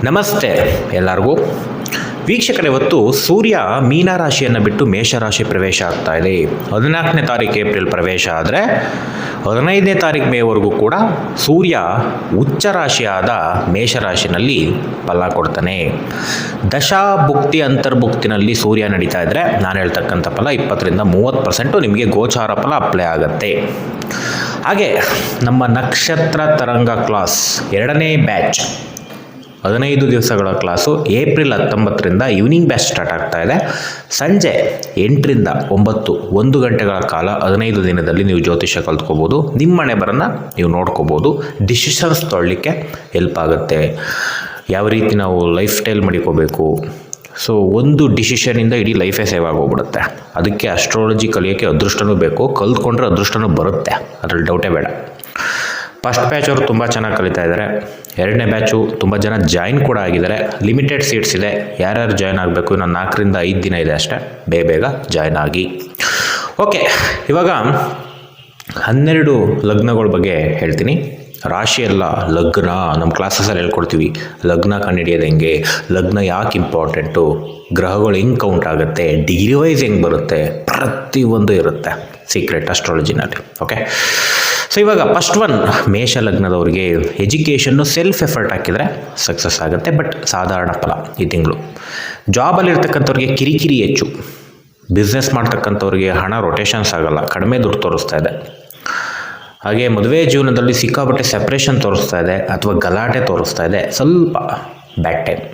ನಮಸ್ತೆ ಎಲ್ಲರಿಗೂ. ವೀಕ್ಷಕರೇ, ಇವತ್ತು ಸೂರ್ಯ ಮೀನರಾಶಿಯನ್ನು ಬಿಟ್ಟು ಮೇಷರಾಶಿ ಪ್ರವೇಶ ಆಗ್ತಾ ಇದೆ. 14ನೇ ತಾರೀಕು ಏಪ್ರಿಲ್ ಪ್ರವೇಶ ಆದರೆ 15ನೇ ತಾರೀಕು ಮೇವರೆಗೂ ಕೂಡ ಸೂರ್ಯ ಉಚ್ಚ ರಾಶಿಯಾದ ಮೇಷರಾಶಿನಲ್ಲಿ ಫಲ ಕೊಡ್ತಾನೆ. ದಶಾಭುಕ್ತಿ ಅಂತರ್ಭುಕ್ತಿನಲ್ಲಿ ಸೂರ್ಯ ನಡೀತಾ ಇದ್ದರೆ ನಾನು ಹೇಳ್ತಕ್ಕಂಥ ಫಲ 20ರಿಂದ 30% ನಿಮಗೆ ಗೋಚಾರ ಫಲ ಅಪ್ಲೈ ಆಗುತ್ತೆ. ಹಾಗೆ ನಮ್ಮ ನಕ್ಷತ್ರ ತರಂಗ ಕ್ಲಾಸ್ 2ನೇ ಬ್ಯಾಚ್ 15 ದಿವಸಗಳ ಕ್ಲಾಸು ಏಪ್ರಿಲ್ 19ರಿಂದ ಈವ್ನಿಂಗ್ ಬ್ಯಾಚ್ ಸ್ಟಾರ್ಟ್ ಆಗ್ತಾ ಇದೆ. ಸಂಜೆ 8ರಿಂದ 9 1 ಗಂಟೆಗಳ ಕಾಲ 15 ದಿನದಲ್ಲಿ ನೀವು ಜ್ಯೋತಿಷ್ಯ ಕಲ್ತ್ಕೋಬೋದು. ನಿಮ್ಮ ಮನೆ ಬರನ್ನು ನೀವು ನೋಡ್ಕೋಬೋದು. ಡಿಸಿಷನ್ಸ್ ತೊಗೊಳ್ಳಿಕ್ಕೆ ಹೆಲ್ಪ್ ಆಗುತ್ತೆ. ಯಾವ ರೀತಿ ನಾವು ಲೈಫ್ ಸ್ಟೈಲ್ ಮಾಡಿಕೋಬೇಕು. ಸೊ ಒಂದು ಡಿಸಿಷನಿಂದ ಇಡೀ ಲೈಫೇ ಸೇವ್ ಆಗೋಗ್ಬಿಡುತ್ತೆ. ಅದಕ್ಕೆ ಅಸ್ಟ್ರಾಲಜಿ ಕಲಿಯೋಕ್ಕೆ ಅದೃಷ್ಟನೂ ಬೇಕು. ಕಲ್ತ್ಕೊಂಡ್ರೆ ಅದೃಷ್ಟನೂ ಬರುತ್ತೆ, ಅದರಲ್ಲಿ ಡೌಟೇ ಬೇಡ. ಫಸ್ಟ್ ಬ್ಯಾಚ್ ಅವರು ತುಂಬ ಚೆನ್ನಾಗಿ ಕಲಿತಾ ಇದ್ದಾರೆ. 2ನೇ ಬ್ಯಾಚು ತುಂಬ ಜನ ಜಾಯಿನ್ ಕೂಡ ಆಗಿದ್ದಾರೆ. ಲಿಮಿಟೆಡ್ ಸೀಟ್ಸ್ ಇದೆ. ಯಾರ್ಯಾರು ಜಾಯ್ನ್ ಆಗಬೇಕು, ಇನ್ನು 4ರಿಂದ 5 ದಿನ ಇದೆ ಅಷ್ಟೇ. ಬೇಗ ಜಾಯ್ನ್ ಆಗಿ. ಓಕೆ, ಇವಾಗ 12 ಲಗ್ನಗಳ ಬಗ್ಗೆ ಹೇಳ್ತೀನಿ. ರಾಶಿ ಅಲ್ಲ, ಲಗ್ನ. ನಮ್ಮ ಕ್ಲಾಸಸಲ್ಲಿ ಹೇಳ್ಕೊಡ್ತೀವಿ ಲಗ್ನ ಕಂಡುಹಿಡಿಯೋದು ಹೆಂಗೆ, ಲಗ್ನ ಯಾಕೆ ಇಂಪಾರ್ಟೆಂಟು, ಗ್ರಹಗಳು ಹೆಂಗೆ ಕೌಂಟ್ ಆಗುತ್ತೆ, ಡಿಗ್ರಿ ವೈಸ್ ಹೆಂಗೆ ಬರುತ್ತೆ, ಪ್ರತಿಯೊಂದು ಇರುತ್ತೆ ಸೀಕ್ರೆಟ್ ಅಸ್ಟ್ರಾಲಜಿನಲ್ಲಿ. ಓಕೆ, ಸೊ ಇವಾಗ ಫಸ್ಟ್ ಒನ್ ಮೇಷ ಲಗ್ನದವ್ರಿಗೆ ಎಜುಕೇಷನ್ನು ಸೆಲ್ಫ್ ಎಫರ್ಟ್ ಹಾಕಿದರೆ ಸಕ್ಸಸ್ ಆಗುತ್ತೆ. ಬಟ್ ಸಾಧಾರಣ ಫಲ ಈ ತಿಂಗಳು. ಜಾಬಲ್ಲಿರ್ತಕ್ಕಂಥವ್ರಿಗೆ ಕಿರಿಕಿರಿ ಹೆಚ್ಚು. ಬಿಸ್ನೆಸ್ ಮಾಡ್ತಕ್ಕಂಥವ್ರಿಗೆ ಹಣ ರೊಟೇಷನ್ಸ್ ಆಗಲ್ಲ, ಕಡಿಮೆ ದುಡ್ಡು ತೋರಿಸ್ತಾ ಇದೆ. ಹಾಗೆ ಮದುವೆ ಜೀವನದಲ್ಲಿ ಸಿಕ್ಕಾಪಟ್ಟೆ ಸೆಪ್ರೇಷನ್ ತೋರಿಸ್ತಾ ಇದೆ ಅಥವಾ ಗಲಾಟೆ ತೋರಿಸ್ತಾ ಇದೆ. ಸ್ವಲ್ಪ ಬ್ಯಾಡ್ ಟೈಮ್.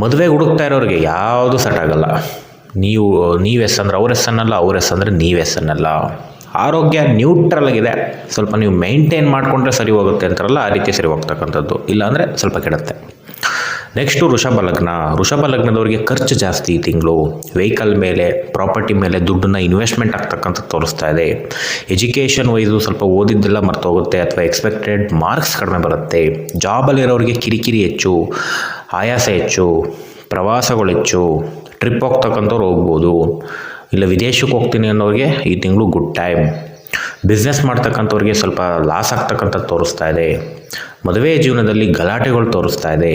ಮದುವೆಗೆ ಹುಡುಕ್ತಾ ಇರೋರಿಗೆ ಯಾವುದು ಸೆಟ್ ಆಗಲ್ಲ. ನೀವು ಎಸ್ ಅಂದ್ರೆ ಅವ್ರ ಎಸ್ ಅನ್ನಲ್ಲ, ಅವ್ರ ಎಸ್ ಅಂದರೆ ನೀವು ಎಸ್ ಅನ್ನಲ್ಲ. ಆರೋಗ್ಯ ನ್ಯೂಟ್ರಲ್ ಆಗಿದೆ. ಸ್ವಲ್ಪ ನೀವು ಮೇಂಟೈನ್ ಮಾಡಿಕೊಂಡ್ರೆ ಸರಿ ಹೋಗುತ್ತೆ ಅಂತಾರಲ್ಲ, ಆ ರೀತಿ ಸರಿ ಹೋಗ್ತಕ್ಕಂಥದ್ದು. ಇಲ್ಲಾಂದರೆ ಸ್ವಲ್ಪ ಕೆಡುತ್ತೆ. ನೆಕ್ಸ್ಟು ವೃಷಭ ಲಗ್ನ. ವೃಷಭ ಲಗ್ನದವ್ರಿಗೆ ಖರ್ಚು ಜಾಸ್ತಿ ಈ ತಿಂಗಳು. ವೆಹಿಕಲ್ ಮೇಲೆ, ಪ್ರಾಪರ್ಟಿ ಮೇಲೆ ದುಡ್ಡನ್ನ ಇನ್ವೆಸ್ಟ್ಮೆಂಟ್ ಆಗ್ತಕ್ಕಂಥದ್ದು ತೋರಿಸ್ತಾ ಇದೆ. ಎಜುಕೇಷನ್ ವೈಸು ಸ್ವಲ್ಪ ಓದಿದ್ದೆಲ್ಲ ಮರ್ತೋಗುತ್ತೆ ಅಥವಾ ಎಕ್ಸ್ಪೆಕ್ಟೆಡ್ ಮಾರ್ಕ್ಸ್ ಕಡಿಮೆ ಬರುತ್ತೆ. ಜಾಬಲ್ಲಿರೋರಿಗೆ ಕಿರಿಕಿರಿ ಹೆಚ್ಚು, ಆಯಾಸ ಹೆಚ್ಚು, ಪ್ರವಾಸಗಳು ಹೆಚ್ಚು. ಟ್ರಿಪ್ ಹೋಗ್ತಕ್ಕಂಥವ್ರು ಹೋಗ್ಬೋದು. ಇಲ್ಲ ವಿದೇಶಕ್ಕೆ ಹೋಗ್ತೀನಿ ಅನ್ನೋರಿಗೆ ಈ ತಿಂಗಳು ಗುಡ್ ಟೈಮ್. ಬಿಸ್ನೆಸ್ ಮಾಡ್ತಕ್ಕಂಥವ್ರಿಗೆ ಸ್ವಲ್ಪ ಲಾಸ್ ಆಗ್ತಕ್ಕಂಥದ್ದು ತೋರಿಸ್ತಾ ಇದೆ. ಮದುವೆ ಜೀವನದಲ್ಲಿ ಗಲಾಟೆಗಳು ತೋರಿಸ್ತಾ ಇದೆ.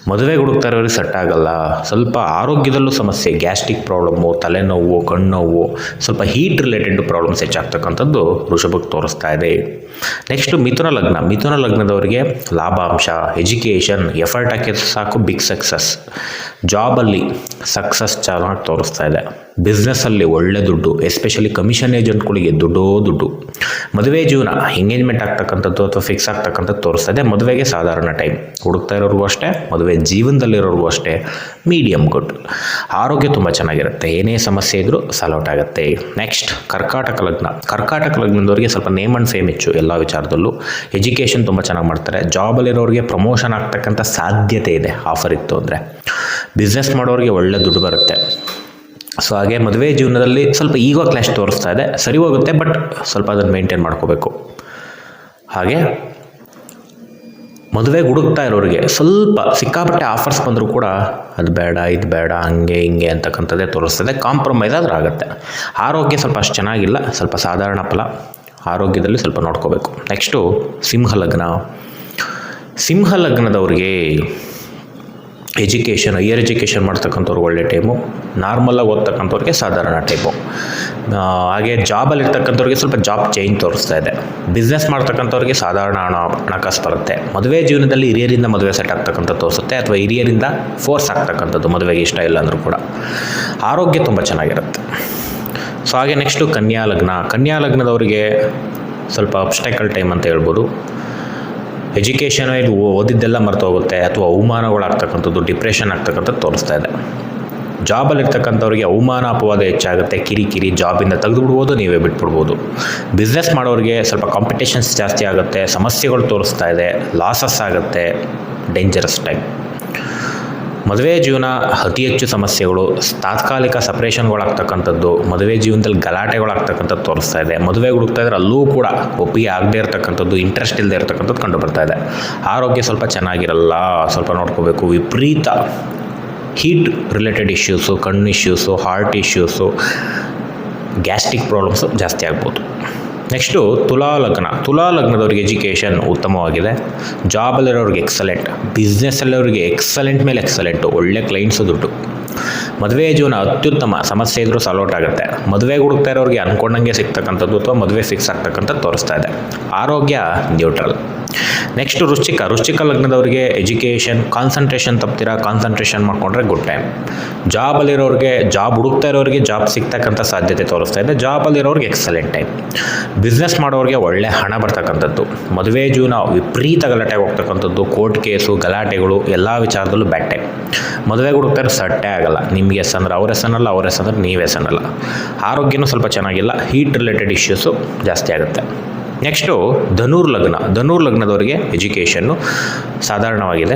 ಮದುವೆಗೆ ಹುಡುಕ್ತಾ ಇರೋರಿಗೆ ಸೆಟ್ ಆಗಲ್ಲ. ಸ್ವಲ್ಪ ಆರೋಗ್ಯದಲ್ಲೂ ಸಮಸ್ಯೆ, ಗ್ಯಾಸ್ಟ್ರಿಕ್ ಪ್ರಾಬ್ಲಮ್ಮು, ತಲೆನೋವು, ಕಣ್ಣುನೋವು, ಸ್ವಲ್ಪ ಹೀಟ್ ರಿಲೇಟೆಡ್ ಪ್ರಾಬ್ಲಮ್ಸ್ ಹೆಚ್ಚಾಗ್ತಕ್ಕಂಥದ್ದು ವೃಷಭಕ್ಕೆ ತೋರಿಸ್ತಾ ಇದೆ. ನೆಕ್ಸ್ಟು ಮಿಥುನ ಲಗ್ನ. ಮಿಥುನ ಲಗ್ನದವರಿಗೆ ಲಾಭಾಂಶ, ಎಜುಕೇಷನ್, ಎಫರ್ಟ್ ಹಾಕಿದ್ರೆ ಸಾಕು ಬಿಗ್ ಸಕ್ಸಸ್. ಜಾಬಲ್ಲಿ ಸಕ್ಸಸ್ ಚೆನ್ನಾಗಿ ತೋರಿಸ್ತಾ ಇದೆ. ಬಿಸ್ನೆಸ್ಸಲ್ಲಿ ಒಳ್ಳೆ ದುಡ್ಡು, ಎಸ್ಪೆಷಲಿ ಕಮಿಷನ್ ಏಜೆಂಟ್ಗಳಿಗೆ ದುಡ್ಡು. ಮದುವೆ ಜೀವನ ಎಂಗೇಜ್ಮೆಂಟ್ ಆಗ್ತಕ್ಕಂಥದ್ದು ಅಥವಾ ಫಿಕ್ಸ್ ಆಗ್ತಕ್ಕಂಥದ್ದು ತೋರಿಸ್ತಾ ಇದೆ. ಮದುವೆಗೆ ಸಾಧಾರಣ ಟೈಮ್. ಹುಡುಕ್ತಾ ಇರೋರಿಗೂ ಅಷ್ಟೇ, ಮದುವೆ ಜೀವನದಲ್ಲಿರೋರಿಗೂ ಅಷ್ಟೇ ಮೀಡಿಯಮ್ ಗುಡ್. ಆರೋಗ್ಯ ತುಂಬ ಚೆನ್ನಾಗಿರುತ್ತೆ. ಏನೇ ಸಮಸ್ಯೆ ಇದ್ದರೂ ಸಾಲ್ವ್ ಔಟ್ ಆಗುತ್ತೆ. ನೆಕ್ಸ್ಟ್ ಕರ್ಕಾಟಕ ಲಗ್ನ. ಕರ್ಕಾಟಕ ಲಗ್ನದವರಿಗೆ ಸ್ವಲ್ಪ ನೇಮ್ ಆ್ಯಂಡ್ ಫೇಮ್ ಹೆಚ್ಚು ಎಲ್ಲ ವಿಚಾರದಲ್ಲೂ. ಎಜುಕೇಷನ್ ತುಂಬ ಚೆನ್ನಾಗಿ ಮಾಡ್ತಾರೆ. ಜಾಬಲ್ಲಿರೋರಿಗೆ ಪ್ರಮೋಷನ್ ಆಗ್ತಕ್ಕಂಥ ಸಾಧ್ಯತೆ ಇದೆ ಆಫರ್ ಇತ್ತು ಅಂದರೆ. ಬಿಸ್ನೆಸ್ ಮಾಡೋರಿಗೆ ಒಳ್ಳೆ ದುಡ್ಡು ಬರುತ್ತೆ. ಸೊ ಹಾಗೆ ಮದುವೆ ಜೀವನದಲ್ಲಿ ಸ್ವಲ್ಪ ಈಗೋ ಕ್ಲಾಶ್ ತೋರಿಸ್ತಾ ಇದೆ. ಸರಿ ಹೋಗುತ್ತೆ, ಬಟ್ ಸ್ವಲ್ಪ ಅದನ್ನು ಮೇಂಟೈನ್ ಮಾಡ್ಕೋಬೇಕು. ಹಾಗೆ ಮದುವೆಗೆ ಹುಡುಕ್ತಾ ಇರೋರಿಗೆ ಸ್ವಲ್ಪ ಸಿಕ್ಕಾಪಟ್ಟೆ ಆಫರ್ಸ್ ಬಂದರೂ ಕೂಡ ಅದು ಬೇಡ, ಇದು ಬೇಡ, ಹಂಗೆ ಹಿಂಗೆ ಅಂತಕ್ಕಂಥದ್ದೇ ತೋರಿಸ್ತದೆ. ಕಾಂಪ್ರಮೈಸ್ ಆದರೂ ಆಗುತ್ತೆ. ಆರೋಗ್ಯ ಸ್ವಲ್ಪ ಅಷ್ಟು ಚೆನ್ನಾಗಿಲ್ಲ, ಸ್ವಲ್ಪ ಸಾಧಾರಣ ಫಲ. ಆರೋಗ್ಯದಲ್ಲಿ ಸ್ವಲ್ಪ ನೋಡ್ಕೋಬೇಕು. ನೆಕ್ಸ್ಟು ಸಿಂಹಲಗ್ನ. ಸಿಂಹಲಗ್ನದವ್ರಿಗೆ ಎಜುಕೇಷನ್, ಹೈಯರ್ ಎಜುಕೇಷನ್ ಮಾಡ್ತಕ್ಕಂಥವ್ರು ಒಳ್ಳೆ ಟೈಮು. ನಾರ್ಮಲಾಗಿ ಓದ್ತಕ್ಕಂಥವ್ರಿಗೆ ಸಾಧಾರಣ ಟೈಮು. ಹಾಗೆ ಜಾಬಲ್ಲಿರ್ತಕ್ಕಂಥವ್ರಿಗೆ ಸ್ವಲ್ಪ ಜಾಬ್ ಚೇಂಜ್ ತೋರಿಸ್ತಾ ಇದೆ. ಬಿಸ್ನೆಸ್ ಮಾಡ್ತಕ್ಕಂಥವ್ರಿಗೆ ಸಾಧಾರಣ ಹಣಕಾಸು ಬರುತ್ತೆ. ಮದುವೆ ಜೀವನದಲ್ಲಿ ಹಿರಿಯರಿಂದ ಮದುವೆ ಸೆಟ್ ಆಗ್ತಕ್ಕಂಥದ್ದು ತೋರಿಸುತ್ತೆ, ಅಥವಾ ಹಿರಿಯರಿಂದ ಫೋರ್ಸ್ ಆಗ್ತಕ್ಕಂಥದ್ದು ಮದುವೆಗೆ ಇಷ್ಟ ಇಲ್ಲ ಅಂದರೂ ಕೂಡ. ಆರೋಗ್ಯ ತುಂಬ ಚೆನ್ನಾಗಿರುತ್ತೆ. ಸೊ ಹಾಗೆ ನೆಕ್ಸ್ಟು ಕನ್ಯಾ ಲಗ್ನ. ಕನ್ಯಾ ಲಗ್ನದವರಿಗೆ ಸ್ವಲ್ಪ ಅಬ್ಸ್ಟೈಕಲ್ ಟೈಮ್ ಅಂತ ಹೇಳ್ಬೋದು. ಎಜುಕೇಷನ್ ಇದು ಓದಿದ್ದೆಲ್ಲ ಮರ್ತು ಹೋಗುತ್ತೆ ಅಥವಾ ಅವಮಾನಗಳಾಗ್ತಕ್ಕಂಥದ್ದು, ಡಿಪ್ರೆಷನ್ ಆಗ್ತಕ್ಕಂಥದ್ದು ತೋರಿಸ್ತಾ ಇದೆ. ಜಾಬಲ್ಲಿರ್ತಕ್ಕಂಥವ್ರಿಗೆ ಅವಮಾನ ಅಪವಾದ ಹೆಚ್ಚಾಗುತ್ತೆ. ಕಿರಿಕಿರಿ, ಜಾಬಿಂದ ತೆಗೆದುಬಿಡ್ಬೋದು, ನೀವೇ ಬಿಟ್ಬಿಡ್ಬೋದು. ಬಿಸ್ನೆಸ್ ಮಾಡೋರಿಗೆ ಸ್ವಲ್ಪ ಕಾಂಪಿಟೇಷನ್ಸ್ ಜಾಸ್ತಿ ಆಗುತ್ತೆ. ಸಮಸ್ಯೆಗಳು ತೋರಿಸ್ತಾ ಇದೆ. ಲಾಸಸ್ ಆಗುತ್ತೆ. Dangerous time. ಮದುವೆ ಜೀವನ ಅತಿ ಹೆಚ್ಚು ಸಮಸ್ಯೆಗಳು, ತಾತ್ಕಾಲಿಕ ಸಪ್ರೇಷನ್ಗಳಾಗ್ತಕ್ಕಂಥದ್ದು, ಮದುವೆ ಜೀವನದಲ್ಲಿ ಗಲಾಟೆಗಳಾಗ್ತಕ್ಕಂಥದ್ದು ತೋರಿಸ್ತಾ ಇದೆ. ಮದುವೆಗೆ ಹುಡುಕ್ತಾ ಇದ್ರೆ ಅಲ್ಲೂ ಕೂಡ ಒಪ್ಪಿಗೆ ಆಗದೆ ಇರತಕ್ಕಂಥದ್ದು, ಇಂಟ್ರೆಸ್ಟ್ ಇಲ್ಲದೆ ಇರತಕ್ಕಂಥದ್ದು ಕಂಡು ಬರ್ತಾ ಇದೆ. ಆರೋಗ್ಯ ಸ್ವಲ್ಪ ಚೆನ್ನಾಗಿರಲ್ಲ, ಸ್ವಲ್ಪ ನೋಡ್ಕೋಬೇಕು. ವಿಪರೀತ ಹೀಟ್ ರಿಲೇಟೆಡ್ ಇಶ್ಯೂಸು, ಕಣ್ಣು issues, heart issues, gastric problems ಜಾಸ್ತಿ ಆಗ್ಬೋದು. ನೆಕ್ಸ್ಟು ತುಲಾ ಲಗ್ನದವ್ರಿಗೆ ಎಜುಕೇಷನ್ ಉತ್ತಮವಾಗಿದೆ. ಜಾಬಲ್ಲಿರೋರಿಗೆ ಎಕ್ಸಲೆಂಟ್, ಬಿಸ್ನೆಸ್ಸಲ್ಲಿರೋರಿಗೆ ಎಕ್ಸಲೆಂಟ್ ಮೇಲೆ ಎಕ್ಸಲೆಂಟು, ಒಳ್ಳೆ ಕ್ಲೈಂಟ್ಸು, ದುಡ್ಡು. ಮದುವೆ ಜೀವನ ಅತ್ಯುತ್ತಮ, ಸಮಸ್ಯೆ ಇದ್ರೂ ಸಾಲ್ಔಟ್ ಆಗುತ್ತೆ. ಮದುವೆಗೆ ಹುಡುಕ್ತಾ ಇರೋರಿಗೆ ಅಂದ್ಕೊಂಡಂಗೆ ಸಿಗ್ತಕ್ಕಂಥದ್ದು ಅಥವಾ ಮದುವೆ ಫಿಕ್ಸ್ ಆಗ್ತಕ್ಕಂಥದ್ದು ತೋರಿಸ್ತಾ ಇದೆ. ಆರೋಗ್ಯ ನ್ಯೂಟ್ರಲ್. ನೆಕ್ಸ್ಟ್ ವೃಶ್ಚಿಕ ಲಗ್ನದವ್ರಿಗೆ ಎಜುಕೇಷನ್, ಕಾನ್ಸಂಟ್ರೇಷನ್ ತಪ್ತೀರಾ, ಕಾನ್ಸಂಟ್ರೇಷನ್ ಮಾಡಿಕೊಂಡ್ರೆ ಗುಡ್ ಟೈಮ್. ಜಾಬಲ್ಲಿರೋರಿಗೆ, ಜಾಬ್ ಹುಡುಕ್ತಾ ಇರೋರಿಗೆ ಜಾಬ್ ಸಿಗ್ತಕ್ಕಂಥ ಸಾಧ್ಯತೆ ತೋರಿಸ್ತಾ ಇದೆ. ಜಾಬಲ್ಲಿರೋರಿಗೆ ಎಕ್ಸಲೆಂಟ್ ಟೈಮ್. ಬಿಸ್ನೆಸ್ ಮಾಡೋರಿಗೆ ಒಳ್ಳೆ ಹಣ ಬರ್ತಕ್ಕಂಥದ್ದು. ಮದುವೆ ಜೀವನ ವಿಪರೀತ ಗಲಾಟೆಗೆ ಹೋಗ್ತಕ್ಕಂಥದ್ದು, ಕೋರ್ಟ್ ಕೇಸು, ಗಲಾಟೆಗಳು, ಎಲ್ಲ ವಿಚಾರದಲ್ಲೂ ಬ್ಯಾಡ್ ಟೈಮ್. ಮದುವೆಗೆ ಹುಡುಕ್ತಾರೆ ಸಟ್ಟೆ ಆಗಲ್ಲ, ನಿಮಗೆ ಎಸ್ ಅಂದ್ರೆ ಅವ್ರ ಎಸ್ ಅನ್ನಲ್ಲ, ಅವ್ರ ಎಸ್ ಅಂದ್ರೆ ನೀವೇ ಎಸ್ ಅನ್ನಲ್ಲ. ಆರೋಗ್ಯನೂ ಸ್ವಲ್ಪ ಚೆನ್ನಾಗಿಲ್ಲ, ಹೀಟ್ ರಿಲೇಟೆಡ್ ಇಶ್ಯೂಸು ಜಾಸ್ತಿ ಆಗುತ್ತೆ. ನೆಕ್ಸ್ಟು ಧನುರ್ ಲಗ್ನದವರಿಗೆ ಎಜುಕೇಷನ್ನು ಸಾಧಾರಣವಾಗಿದೆ.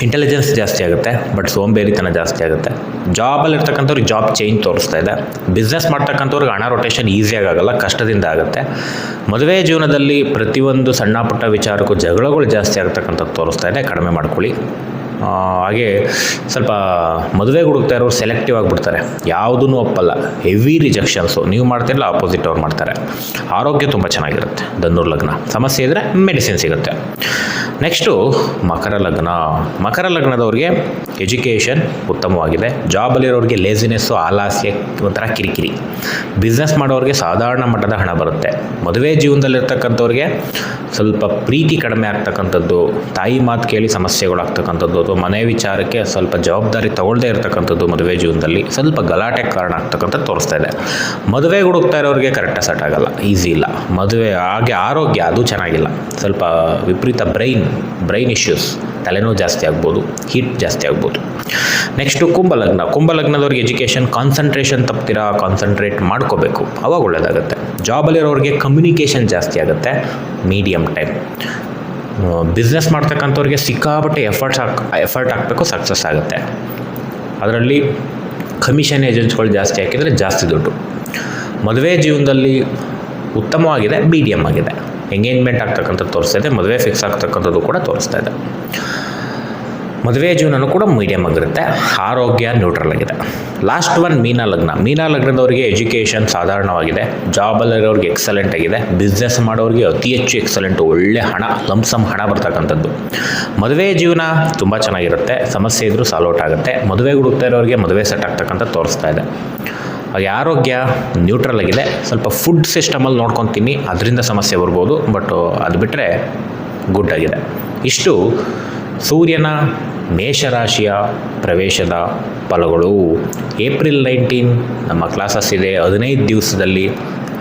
ಇಂಟೆಲಿಜೆನ್ಸ್ ಜಾಸ್ತಿ ಆಗುತ್ತೆ, ಬಟ್ ಸೋಂಬೇರಿತನ ಜಾಸ್ತಿ ಆಗುತ್ತೆ. ಜಾಬಲ್ಲಿರ್ತಕ್ಕಂಥವ್ರಿಗೆ ಜಾಬ್ ಚೇಂಜ್ ತೋರಿಸ್ತಾ ಇದೆ. ಬಿಸ್ನೆಸ್ ಮಾಡ್ತಕ್ಕಂಥವ್ರಿಗೆ ಹಣ ರೊಟೇಷನ್ ಈಸಿಯಾಗಿ ಆಗಲ್ಲ, ಕಷ್ಟದಿಂದ ಆಗುತ್ತೆ. ಮದುವೆ ಜೀವನದಲ್ಲಿ ಪ್ರತಿಯೊಂದು ಸಣ್ಣ ಪುಟ್ಟ ವಿಚಾರಕ್ಕೂ ಜಗಳಗಳು ಜಾಸ್ತಿ ಆಗ್ತಕ್ಕಂಥದ್ದು ತೋರಿಸ್ತಾ ಇದೆ, ಕಡಿಮೆ ಮಾಡ್ಕೊಳ್ಳಿ. ಹಾಗೆ ಸ್ವಲ್ಪ ಮದುವೆಗೆ ಹುಡುಕ್ತಾ ಇರೋರು ಸೆಲೆಕ್ಟಿವ್ ಆಗಿಬಿಡ್ತಾರೆ, ಯಾವುದೂ ಒಪ್ಪಲ್ಲ, ಹೆವಿ ರಿಜೆಕ್ಷನ್ಸು. ನೀವು ಮಾಡ್ತಿರಲ್ಲ, ಆಪೋಸಿಟ್ ಅವ್ರು ಮಾಡ್ತಾರೆ. ಆರೋಗ್ಯ ತುಂಬ ಚೆನ್ನಾಗಿರುತ್ತೆ. ಧನುರ್ ಲಗ್ನ ಸಮಸ್ಯೆ ಇದ್ದರೆ ಮೆಡಿಸಿನ್ ಸಿಗುತ್ತೆ. ನೆಕ್ಸ್ಟು ಮಕರ ಲಗ್ನದವ್ರಿಗೆ ಎಜುಕೇಷನ್ ಉತ್ತಮವಾಗಿದೆ. ಜಾಬಲ್ಲಿರೋರಿಗೆ ಲೇಸಿನೆಸ್ಸು, ಆಲಸ್ಯ, ಒಂಥರ ಕಿರಿಕಿರಿ. ಬಿಸ್ನೆಸ್ ಮಾಡೋರಿಗೆ ಸಾಧಾರಣ ಮಟ್ಟದ ಹಣ ಬರುತ್ತೆ. ಮದುವೆ ಜೀವನದಲ್ಲಿರ್ತಕ್ಕಂಥವ್ರಿಗೆ ಸ್ವಲ್ಪ ಪ್ರೀತಿ ಕಡಿಮೆ ಆಗ್ತಕ್ಕಂಥದ್ದು, ತಾಯಿ ಮಾತು ಕೇಳಿ ಸಮಸ್ಯೆಗಳಾಗ್ತಕ್ಕಂಥದ್ದು, ಅಥವಾ ಮನೆ ವಿಚಾರಕ್ಕೆ ಸ್ವಲ್ಪ ಜವಾಬ್ದಾರಿ ತಗೊಳ್ಳದೇ ಇರತಕ್ಕಂಥದ್ದು ಮದುವೆ ಜೀವನದಲ್ಲಿ ಸ್ವಲ್ಪ ಗಲಾಟೆ ಕಾರಣ ಆಗ್ತಕ್ಕಂಥದ್ದು ತೋರಿಸ್ತಾ ಇದೆ. ಮದುವೆಗೆ ಹುಡುಕ್ತಾ ಇರೋರಿಗೆ ಕರೆಕ್ಟಾಗಿ ಸೆಟ್ ಆಗಲ್ಲ, ಈಸಿ ಇಲ್ಲ ಮದುವೆ. ಹಾಗೆ ಆರೋಗ್ಯ ಅದು ಚೆನ್ನಾಗಿಲ್ಲ, ಸ್ವಲ್ಪ ವಿಪರೀತ ಬ್ರೈನ್ ಇಶ್ಯೂಸ್, ತಲೆನೋವು ಜಾಸ್ತಿ ಆಗ್ಬೋದು, ಹೀಟ್ ಜಾಸ್ತಿ ಆಗ್ಬೋದು. ನೆಕ್ಸ್ಟು ಕುಂಭಲಗ್ನದವ್ರಿಗೆ ಎಜುಕೇಷನ್, ಕಾನ್ಸಂಟ್ರೇಷನ್ ತಪ್ತೀರಾ, ಕಾನ್ಸಂಟ್ರೇಟ್ ಮಾಡ್ಕೋಬೇಕು, ಅವಾಗ ಒಳ್ಳೆಯದಾಗುತ್ತೆ. ಜಾಬಲ್ಲಿರೋರಿಗೆ ಕಮ್ಯುನಿಕೇಷನ್ ಜಾಸ್ತಿ ಆಗುತ್ತೆ, ಮೀಡಿಯಮ್ ಟೈಮ್. ಬಿಸ್ನೆಸ್ ಮಾಡ್ತಕ್ಕಂಥವ್ರಿಗೆ ಸಿಕ್ಕಾಪಟ್ಟೆ ಎಫರ್ಟ್ ಹಾಕಬೇಕು, ಸಕ್ಸಸ್ ಆಗುತ್ತೆ. ಅದರಲ್ಲಿ ಕಮಿಷನ್ ಏಜೆಂಟ್ಸ್ಗಳು ಜಾಸ್ತಿ ಹಾಕಿದರೆ ಜಾಸ್ತಿ ದುಡ್ಡು. ಮದುವೆ ಜೀವನದಲ್ಲಿ ಉತ್ತಮವಾಗಿದೆ, ಮೀಡಿಯಮ್ ಆಗಿದೆ. ಎಂಗೇಜ್ಮೆಂಟ್ ಆಗ್ತಕ್ಕಂಥದ್ದು ತೋರಿಸ್ತಾ ಇದೆ, ಮದುವೆ ಫಿಕ್ಸ್ ಆಗ್ತಕ್ಕಂಥದ್ದು ಕೂಡ ತೋರಿಸ್ತಾ ಇದೆ. ಮದುವೆ ಜೀವನನೂ ಕೂಡ ಮೀಡಿಯಮ್ ಆಗಿರುತ್ತೆ. ಆರೋಗ್ಯ ನ್ಯೂಟ್ರಲ್ ಆಗಿದೆ. ಲಾಸ್ಟ್ ಒನ್ ಮೀನಾ ಲಗ್ನದವರಿಗೆ ಎಜುಕೇಷನ್ ಸಾಧಾರಣವಾಗಿದೆ. ಜಾಬಲ್ಲಿರೋರಿಗೆ ಎಕ್ಸಲೆಂಟ್ ಆಗಿದೆ. ಬಿಸ್ನೆಸ್ ಮಾಡೋರಿಗೆ ಅತಿ ಹೆಚ್ಚು ಎಕ್ಸಲೆಂಟು, ಒಳ್ಳೆ ಹಣ, ಲಂಸಮ್ ಹಣ ಬರ್ತಕ್ಕಂಥದ್ದು. ಮದುವೆ ಜೀವನ ತುಂಬ ಚೆನ್ನಾಗಿರುತ್ತೆ, ಸಮಸ್ಯೆ ಇದ್ದರೂ ಸಾಲ್ಔಟ್ ಆಗುತ್ತೆ. ಮದುವೆಗೆ ಹುಡುಕ್ತಾ ಇರೋರಿಗೆ ಮದುವೆ ಸೆಟ್ ಆಗ್ತಕ್ಕಂಥದ್ದು ತೋರಿಸ್ತಾ ಇದೆ. ಹಾಗೆ ಆರೋಗ್ಯ ನ್ಯೂಟ್ರಲ್ ಆಗಿದೆ. ಸ್ವಲ್ಪ ಫುಡ್ ಸಿಸ್ಟಮಲ್ಲಿ ನೋಡ್ಕೊತೀನಿ, ಅದರಿಂದ ಸಮಸ್ಯೆ ಬರ್ಬೋದು, ಬಟ್ ಅದು ಬಿಟ್ಟರೆ ಗುಡ್ ಆಗಿದೆ. ಇಷ್ಟು ಸೂರ್ಯನ ಮೇಷರಾಶಿಯ ಪ್ರವೇಶದ ಫಲಗಳು. ಏಪ್ರಿಲ್ 19 ನಮ್ಮ ಕ್ಲಾಸಸ್ ಇದೆ. 15 ದಿವಸದಲ್ಲಿ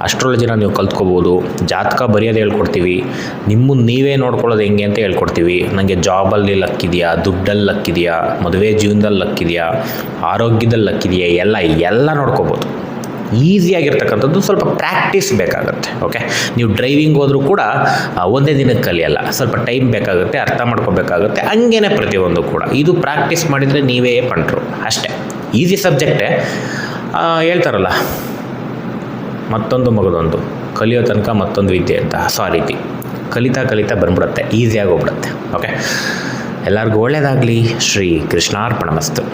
ಅಸ್ಟ್ರಾಲಜಿನ ನೀವು ಕಲ್ತ್ಕೋಬೋದು. ಜಾತಕ ಬರೆಯೋದು ಹೇಳ್ಕೊಡ್ತೀವಿ, ನಿಮ್ಮನ್ನು ನೀವೇ ನೋಡ್ಕೊಳ್ಳೋದು ಹೆಂಗೆ ಅಂತ ಹೇಳ್ಕೊಡ್ತೀವಿ. ನನಗೆ ಜಾಬಲ್ಲಿ ಲಕ್ಕಿದೆಯಾ, ದುಡ್ಡಲ್ಲಿ ಲಕ್ಕಿದೆಯಾ, ಮದುವೆ ಜೀವನದಲ್ಲಿ ಲಕ್ಕಿದೆಯಾ, ಆರೋಗ್ಯದಲ್ಲಿ ಲಕ್ಕಿದೆಯಾ, ಎಲ್ಲ ನೋಡ್ಕೋಬೋದು. ಈಸಿಯಾಗಿರ್ತಕ್ಕಂಥದ್ದು, ಸ್ವಲ್ಪ ಪ್ರಾಕ್ಟೀಸ್ ಬೇಕಾಗುತ್ತೆ. ಓಕೆ, ನೀವು ಡ್ರೈವಿಂಗ್ ಹೋದರೂ ಕೂಡ ಒಂದೇ ದಿನಕ್ಕೆ ಕಲಿಯಲ್ಲ, ಸ್ವಲ್ಪ ಟೈಮ್ ಬೇಕಾಗುತ್ತೆ, ಅರ್ಥ ಮಾಡ್ಕೋಬೇಕಾಗುತ್ತೆ. ಹಂಗೇನೆ ಪ್ರತಿಯೊಂದು ಕೂಡ ಇದು ಪ್ರಾಕ್ಟೀಸ್ ಮಾಡಿದರೆ ನೀವೇ ಪಂಟ್ರು ಅಷ್ಟೇ. ಈಸಿ ಸಬ್ಜೆಕ್ಟೇ. ಹೇಳ್ತಾರಲ್ಲ, ಮತ್ತೊಂದು ಮಗದೊಂದು, ಕಲಿಯೋ ತನಕ ಮತ್ತೊಂದು ವಿದ್ಯೆ ಅಂತ. ಸೊ ಆ ರೀತಿ ಕಲಿತಾ ಬಂದ್ಬಿಡುತ್ತೆ, ಈಸಿಯಾಗಿ ಹೋಗ್ಬಿಡುತ್ತೆ. ಓಕೆ, ಎಲ್ಲರಿಗೂ ಒಳ್ಳೆಯದಾಗಲಿ. ಶ್ರೀ ಕೃಷ್ಣಾರ್ಪಣಮಸ್ತು.